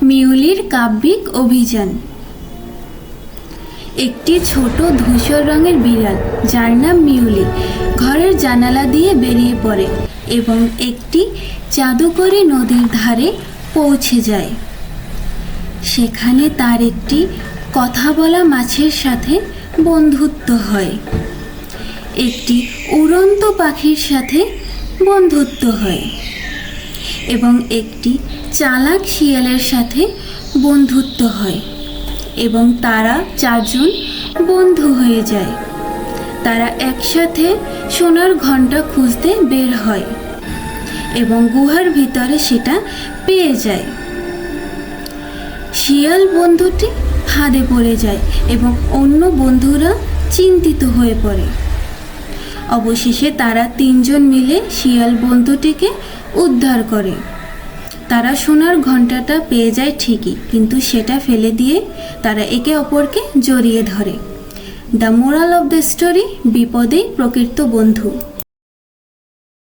মিউলির কাব্যিক অভিযান। একটি ছোট ধূসর রঙের বিড়াল যার নাম মিউলি ঘরের জানালা দিয়ে বেরিয়ে পড়ে এবং একটি জাদুকরী নদীর ধারে পৌঁছে যায়। সেখানে তার একটি কথা বলা মাছের সাথে বন্ধুত্ব হয়, একটি উড়ন্ত পাখির সাথে বন্ধুত্ব হয় এবং একটি চালাক শিয়ালের সাথে বন্ধুত্ব হয় এবং তারা চারজন বন্ধু হয়ে যায়। তারা একসাথে সোনার ঘণ্টা খুঁজতে বের হয় এবং গুহার ভিতরে সেটা পেয়ে যায়। শিয়াল বন্ধুটি ফাঁদে পড়ে যায় এবং অন্য বন্ধুরা চিন্তিত হয়ে পড়ে। অবশেষে তারা তিনজন মিলে শিয়াল বন্ধুটিকে উদ্ধার করে। তারা সোনার ঘণ্টাটা পেয়ে যায় ঠিকই, কিন্তু সেটা ফেলে দিয়ে তারা একে অপরকে জড়িয়ে ধরে। The moral of the story: বিপদেই প্রকৃত বন্ধু।